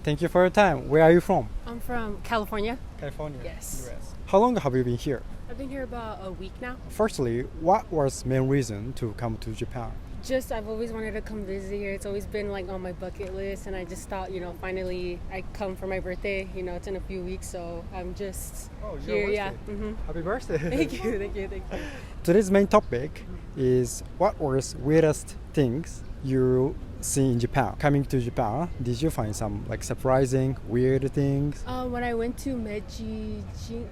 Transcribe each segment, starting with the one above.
Thank you for your time. Where are you from? I'm from California. California. Yes. US. How long have you been here? I've been here about a week now. Firstly, what was the main reason to come to Japan? Just I've always wanted to come visit here. It's always been like on my bucket list, and I just thought, finally I come for my birthday. It's in a few weeks, so I'm just here. Yeah. Mm-hmm. Happy birthday. Thank you. Today's main topic is what was weirdest things you see in Japan. Coming to Japan, did you find some surprising, weird things? When I went to Meiji,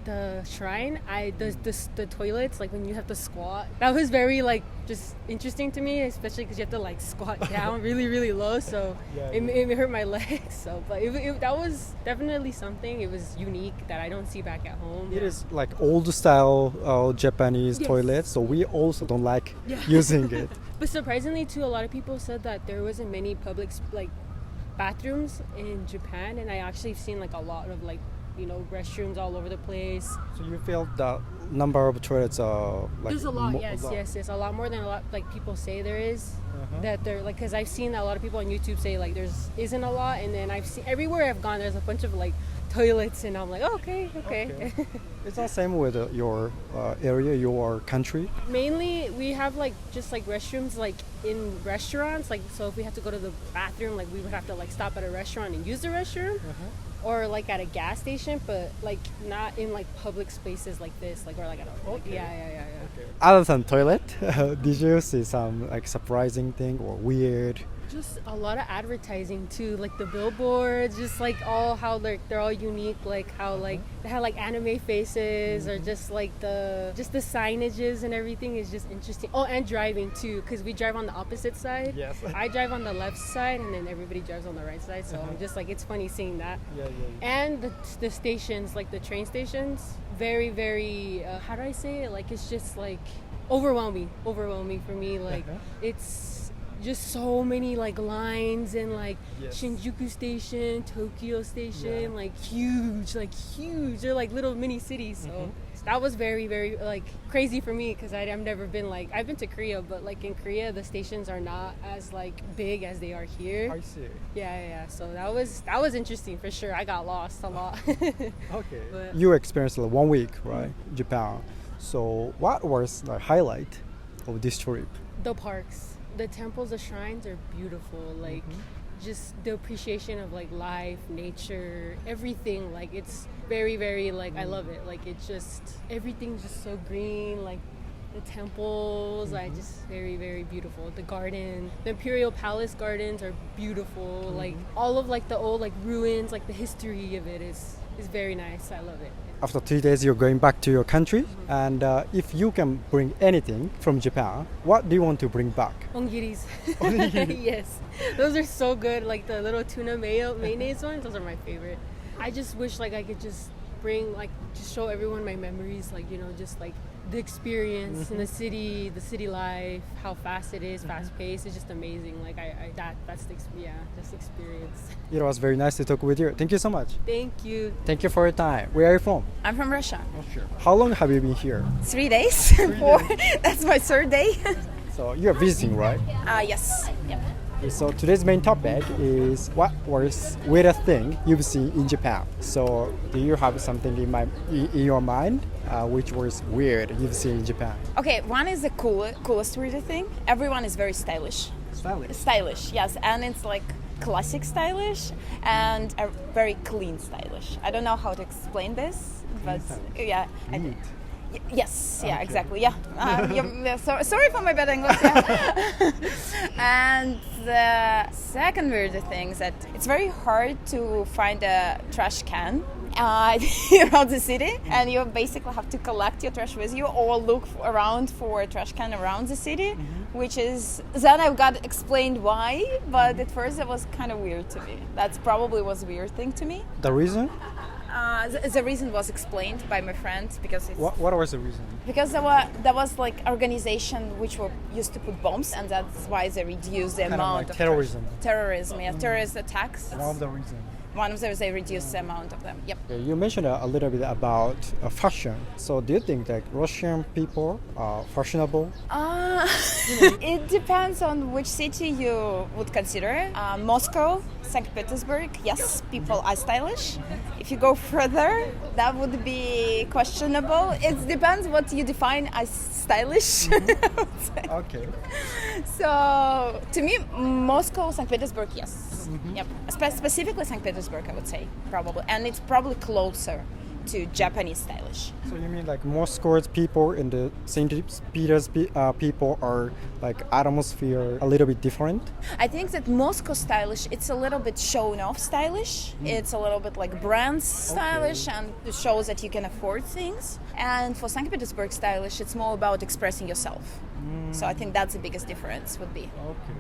the shrine, the toilets, when you have to squat, that was very just interesting to me, especially because you have to squat down really, really low. So it hurt my legs. So, but that was definitely something. It was unique that I don't see back at home. It is old style Japanese toilets, so we also don't like using it. But surprisingly, too, a lot of people said that there wasn't many public bathrooms in Japan, and I actually seen a lot of restrooms all over the place. So you feel the number of toilets are there's a lot, yes, a lot more than a lot people say there is. That they're because I've seen a lot of people on YouTube say there's isn't a lot, and then I've seen everywhere I've gone there's a bunch of toilets, and I'm okay. It's the same with your area, your country? Mainly we have just restrooms in restaurants, so if we have to go to the bathroom, we would have to stop at a restaurant and use the restroom. Or at a gas station, but not in public spaces like this, or at a yeah. Okay. Other than toilet, did you see some surprising thing or weird? Just a lot of advertising too, the billboards, just all how they're all unique, how they have anime faces, or just the signages and everything is just interesting. Oh, and driving too, because we drive on the opposite side. Yes. I drive on the left side, and then everybody drives on the right side. So I'm just it's funny seeing that. Yeah. And the stations, the train stations, very, very. How do I say it? It's just overwhelming for me. It's just so many lines, and Shinjuku Station, Tokyo Station, huge. They're little mini cities. So that was very, very crazy for me, because I've never been I've been to Korea, but in Korea the stations are not as big as they are here. I see. Yeah. So that was interesting for sure. I got lost a lot. Okay. But you experienced 1 week, right? Japan. So what was the highlight of this trip? The parks. The temples, the shrines are beautiful. Just the appreciation of life, nature, everything. It's very, very I love it. It's just everything's just so green. The temples, just very, very beautiful. The garden, the Imperial Palace gardens are beautiful. All of the old ruins, the history of it is very nice. I love it. After 3 days, you're going back to your country, and if you can bring anything from Japan, what do you want to bring back? Ongiris. Onigiri. Yes, those are so good. The little tuna mayonnaise ones, those are my favorite. I just wish I could just bring just show everyone my memories, just the experience in the city life, how fast it is, fast paced. It's just amazing. That's the experience. It was very nice to talk with you. Thank you so much. Thank you. Thank you for your time. Where are you from? I'm from Russia. How long have you been here? 3 days. That's my third day. So you're visiting, right? Yes. Yep. So today's main topic is what was weirdest thing you've seen in Japan. So do you have something in your mind which was weird you've seen in Japan? Okay, one is the coolest weird thing. Everyone is very stylish. Stylish, yes, and it's classic stylish and a very clean stylish. I don't know how to explain this, but yeah. Yes, yeah, exactly, yeah. Sorry for my bad English. Yeah. And the second weird thing is that it's very hard to find a trash can around the city, and you basically have to collect your trash with you or look around for a trash can around the city, which is, then I've got explained why, but at first it was kind of weird to me. That's probably was a weird thing to me. The reason? The reason was explained by my friend because it's, What was the reason? because there was like organization which were used to put bombs, and that's why they reduced the Kind of amount like of terrorism. Terrorism, yeah, terrorist attacks. One of the reasons. One of those, they reduced the amount of them. Yep. You mentioned a little bit about fashion. So do you think that Russian people are fashionable? It depends on which city you would consider. Moscow, St. Petersburg, yes, people are stylish. If you go further, that would be questionable. It depends what you define as stylish. I would say. Okay. So, to me, Moscow, St. Petersburg, yes. Yep. Specifically St. Petersburg, I would say, probably. And it's probably closer to Japanese stylish. So you mean like Moscow's people and the St. Peter's people are like atmosphere a little bit different? I think that Moscow stylish, it's a little bit shown off stylish. It's a little bit like brands stylish, and it shows that you can afford things. And for St. Petersburg stylish, it's more about expressing yourself. So I think that's the biggest difference would be. Okay.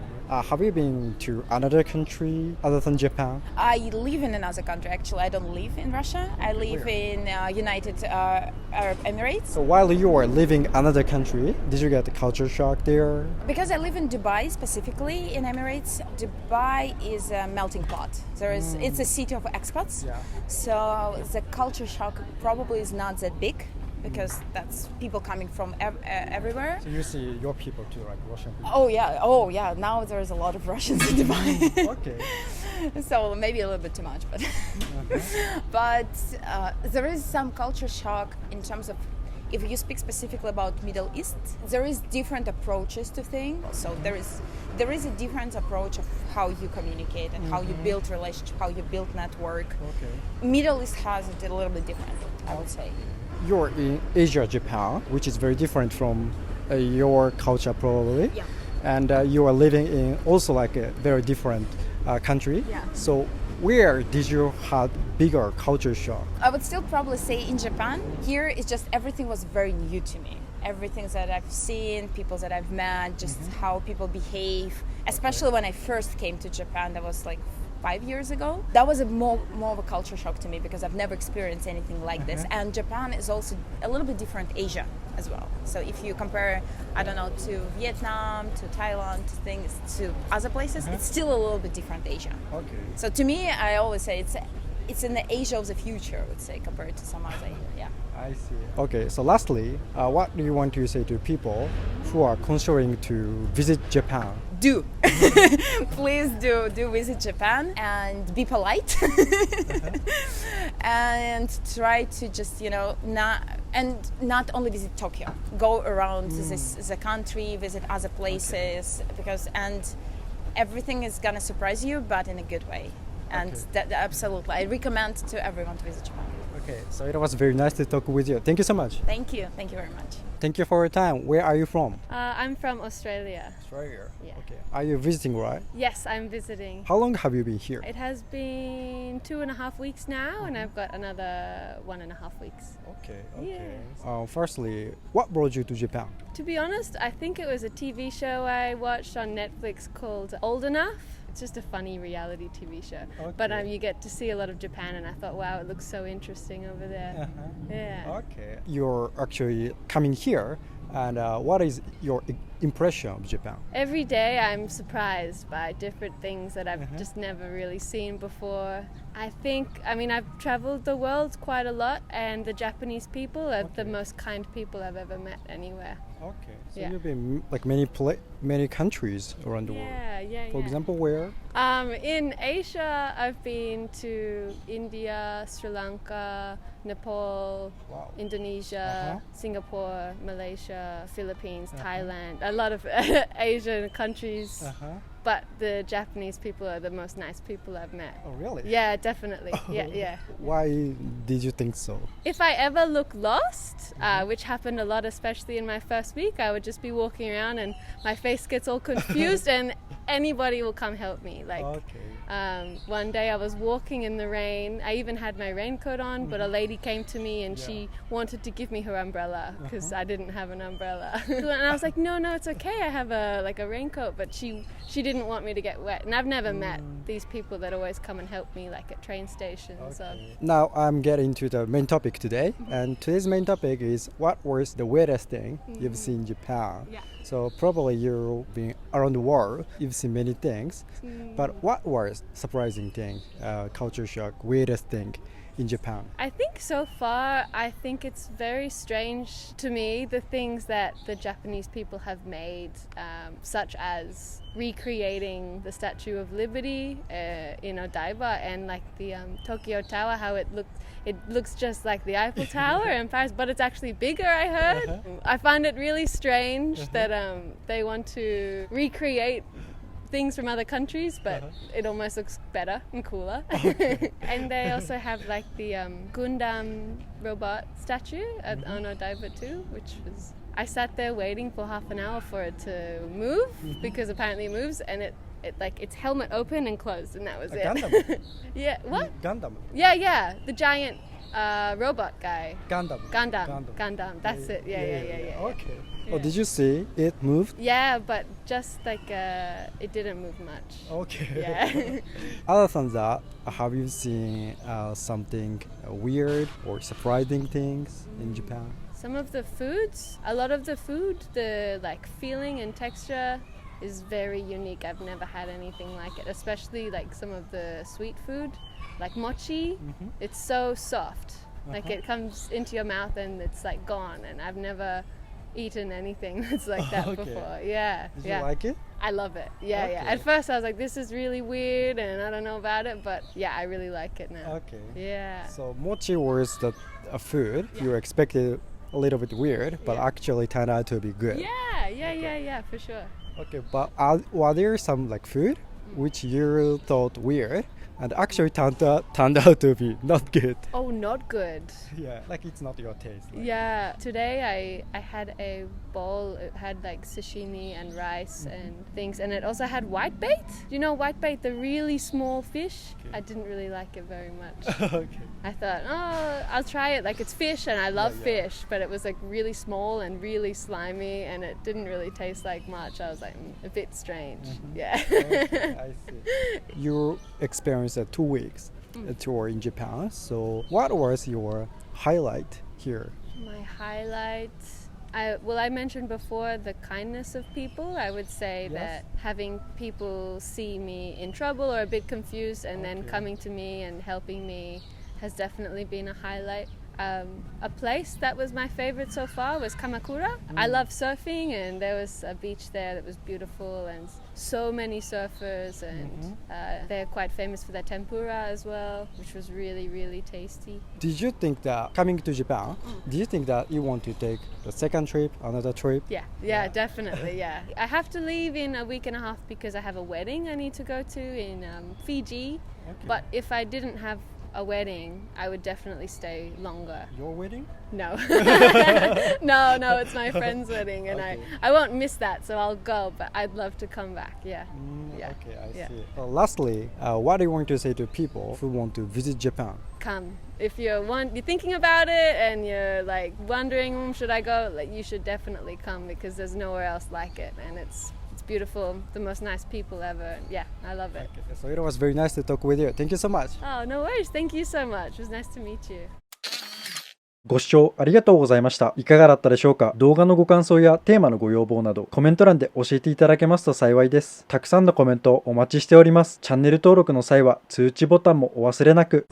Have you been to another country other than Japan? I live in another country, actually. I don't live in Russia. I live in United Arab Emirates. So while you were living another country, did you get the culture shock there? Because I live in Dubai specifically, in Emirates, Dubai is a melting pot. It's a city of expats. Yeah. So the culture shock probably is not that big, because that's people coming from everywhere. So you see your people too, like Russian people? Oh yeah. Now there's a lot of Russians in Dubai. Okay. So maybe a little bit too much, but but there is some culture shock in terms of, if you speak specifically about Middle East, there is different approaches to things. So there is a different approach of how you communicate and how you build relationship, how you build network. Okay. Middle East has it a little bit different, I would say. You're in Asia, Japan, which is very different from your culture probably. Yeah. And you are living in also like a very different country. Yeah. So where did you have bigger culture shock? I would still probably say in Japan. Here it's just everything was very new to me. Everything that I've seen, people that I've met, just how people behave. Especially when I first came to Japan, that was like 5 years ago. That was more of a culture shock to me, because I've never experienced anything like this. And Japan is also a little bit different Asia as well. So if you compare, I don't know, to Vietnam, to Thailand, to things, to other places, it's still a little bit different Asia. Okay. So to me, I always say it's in the Asia of the future, I would say, compared to some other, yeah. I see. Okay, so lastly, what do you want to say to people who are considering to visit Japan? Do. Please do visit Japan and be polite. And try to just, not only visit Tokyo. Go around the country, visit other places, and everything is gonna surprise you, but in a good way. And absolutely, I recommend to everyone to visit Japan. Okay, so it was very nice to talk with you. Thank you so much. Thank you very much. Thank you for your time. Where are you from? I'm from Australia. Australia. Yeah. Okay. Are you visiting, right? Yes, I'm visiting. How long have you been here? It has been 2.5 weeks now, and I've got another 1.5 weeks. Okay. Yeah. Firstly, what brought you to Japan? To be honest, I think it was a TV show I watched on Netflix called Old Enough. It's just a funny reality TV show. Okay. But you get to see a lot of Japan, and I thought, wow, it looks so interesting over there. Yeah. Okay. You're actually coming here, and what is your impression of Japan? Every day I'm surprised by different things that I've just never really seen before. I've traveled the world quite a lot, and the Japanese people are the most kind people I've ever met anywhere. Okay. So Yeah. you've been like many countries around the world. Yeah. For example, where? In Asia, I've been to India, Sri Lanka, Nepal, Wow. Indonesia, Singapore, Malaysia, Philippines, Thailand, a lot of Asian countries. But the Japanese people are the most nice people I've met. Oh, really? Yeah, definitely. Yeah. Why did you think so? If I ever look lost, which happened a lot, especially in my first week, I would just be walking around and my face gets all confused and anybody will come help me. One day I was walking in the rain. I even had my raincoat on, but a lady came to me and she wanted to give me her umbrella because I didn't have an umbrella. And I was like, no, it's okay. I have a raincoat. But she didn't didn't want me to get wet. And I've never met these people that always come and help me like at train stations. Okay. Now I'm getting to the main topic today. And today's main topic is what was the weirdest thing you've seen in Japan? Yeah. So probably you've been around the world, you've seen many things. But what was surprising thing, culture shock, weirdest thing in Japan? I think so far, I think it's very strange to me the things that the Japanese people have made, such as recreating the Statue of Liberty in Odaiba, and like the Tokyo Tower, how it looks just like the Eiffel Tower in Paris, but it's actually bigger, I heard. I find it really strange that they want to recreate things from other countries, but it almost looks better and cooler. And they also have like the Gundam robot statue on Odaiba too, which was, I sat there waiting for half an hour for it to move because apparently it moves, and it like its helmet opened and closed, and that was it. Gundam. Yeah, what? Gundam. Yeah, the giant robot guy. Gundam. That's it. Yeah. Okay. Yeah. Oh, did you see it moved? Yeah, but just like it didn't move much. Okay. Yeah. Other than that, have you seen something weird or surprising things in Japan? Some of the foods, a lot of the food, the like feeling and texture is very unique. I've never had anything like it, especially like some of the sweet food, like mochi. It's so soft. Like it comes into your mouth and it's like gone, and I've never eaten anything that's like that before. Yeah. Did you like it? I love it. Yeah. At first I was like, this is really weird and I don't know about it, but yeah, I really like it now. Okay. Yeah. So mochi was a food you expected a little bit weird, but actually turned out to be good. Yeah, for sure. Okay, but were there some like food which you thought weird and actually turned out to be not good? Oh, not good. Yeah, like it's not your taste. Like. Yeah, today I had a bowl. It had like sashimi and rice and things, and it also had whitebait. Do you know whitebait, the really small fish? I didn't really like it very much. Okay. I thought, oh, I'll try it. Like it's fish, and I love fish, but it was like really small and really slimy, and it didn't really taste like much. I was like, a bit strange. Yeah. Okay, I see. You experienced a 2 weeks tour in Japan. So what was your highlight here? My highlight, I mentioned before the kindness of people. I would say that having people see me in trouble or a bit confused and then coming to me and helping me has definitely been a highlight. A place that was my favorite so far was Kamakura. I love surfing, and there was a beach there that was beautiful and so many surfers, and they're quite famous for their tempura as well, which was really, really tasty. Did you think that coming to Japan, do you think that you want to take the second trip, another trip? Yeah, definitely, yeah. I have to leave in a week and a half because I have a wedding I need to go to in Fiji. Okay. But if I didn't have a wedding, I would definitely stay longer. Your wedding? No. No, it's my friend's wedding, and I won't miss that, so I'll go, but I'd love to come back. Okay, I see. Lastly, what do you want to say to people who want to visit Japan? Come. If you're thinking about it and you're like wondering, should I go? Like, you should definitely come because there's nowhere else like it, and it's beautiful, the most nice people ever. Yeah, I love it. Okay, so it was very nice to talk with you. Thank you so much. Oh, no worries. Thank you so much. It was nice to meet you. ご視聴ありがとうございました。いかがだったでしょうか？動画のご感想やテーマのご要望などコメント欄で教えていただけますと幸いです。たくさんのコメントをお待ちしております。チャンネル登録の際は通知ボタンもお忘れなく。